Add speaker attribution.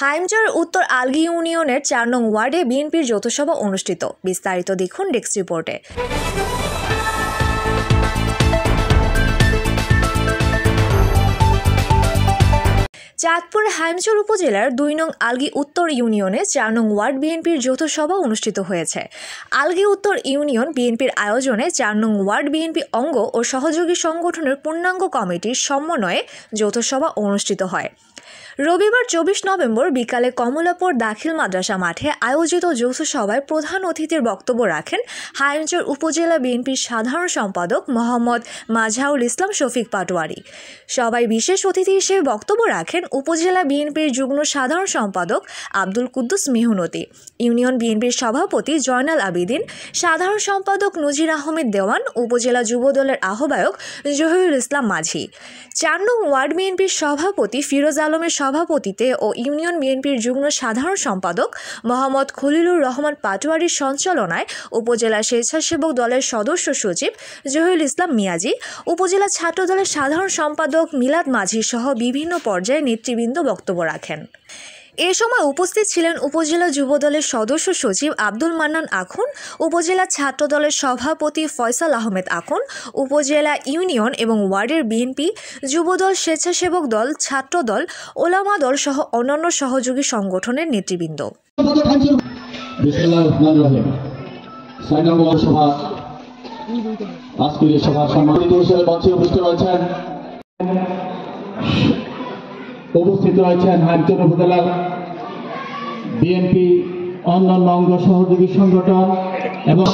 Speaker 1: হাইমচর উত্তর আলগী ইউনিয়নের ৪ নং ওয়ার্ডে বিএনপির যৌথ সভা অনুষ্ঠিত। বিস্তারিত দেখুন ডেস্ক রিপোর্টে। চাঁদপুর হাইমচর উপজেলার ২ নং আলগী উত্তর ইউনিয়নে ৪ নং ওয়ার্ড বিএনপির যৌথ সভা অনুষ্ঠিত হয়েছে। আলগী উত্তর ইউনিয়ন বিএনপির আয়োজনে ৪ নং ওয়ার্ড বিএনপি অঙ্গ ও সহযোগী সংগঠনের পূর্ণাঙ্গ কমিটির সমন্বয়ে যৌথ সভা অনুষ্ঠিত হয়। রবিবার ২৪ নভেম্বর বিকালে কমলাপুর দাখিল মাদ্রাসা মাঠে আয়োজিত যৌথ সভায় প্রধান অতিথির বক্তব্য রাখেন হাইমচর উপজেলা বিএনপির সাধারণ সম্পাদক মোহাম্মদ মাঝহারুল ইসলাম শফিক পাটোয়ারি। সভায় বিশেষ অতিথি হিসেবে বক্তব্য রাখেন উপজেলা বিএনপির যুগ্ম সাধারণ সম্পাদক আব্দুল কুদ্দুস মেহনতি, ইউনিয়ন বিএনপির সভাপতি জয়নাল আবেদিন, সাধারণ সম্পাদক নজির আহমেদ দেওয়ান, উপজেলা যুবদলের আহ্বায়ক জহিরুল ইসলাম মাঝি, ৪ নং ওয়ার্ড বিএনপির সভাপতি ফিরোজ আলমের সভাপতিতে ও ইউনিয়ন বিএনপির যুগ্ম সাধারণ সম্পাদক মোহাম্মদ খলিলুর রহমান পাটোয়ারির সঞ্চালনায় উপজেলা স্বেচ্ছাসেবক দলের সদস্য সচিব জহিরুল ইসলাম মিয়াজি, উপজেলা ছাত্র দলের সাধারণ সম্পাদক মিলাদ মাঝি সহ বিভিন্ন পর্যায়ে নেতৃবৃন্দ বক্তব্য রাখেন। এ সময় উপস্থিত ছিলেন উপজেলা যুবদলের সদস্য সচিব আব্দুল মান্নান আখুন, উপজেলা ছাত্র দলের সভাপতি ফয়সাল আহমেদ আখুন, উপজেলা ইউনিয়ন এবং ওয়ার্ডের বিএনপি, যুবদল, স্বেচ্ছাসেবক দল, ছাত্র দল, ওলামা দল সহ অন্যান্য সহযোগী সংগঠনের নেতৃবৃন্দ।
Speaker 2: উপস্থিত রয়েছেন হাইমচর উপজেলার বিএনপি অন্যান্য অঙ্গ সহযোগী সংগঠন এবং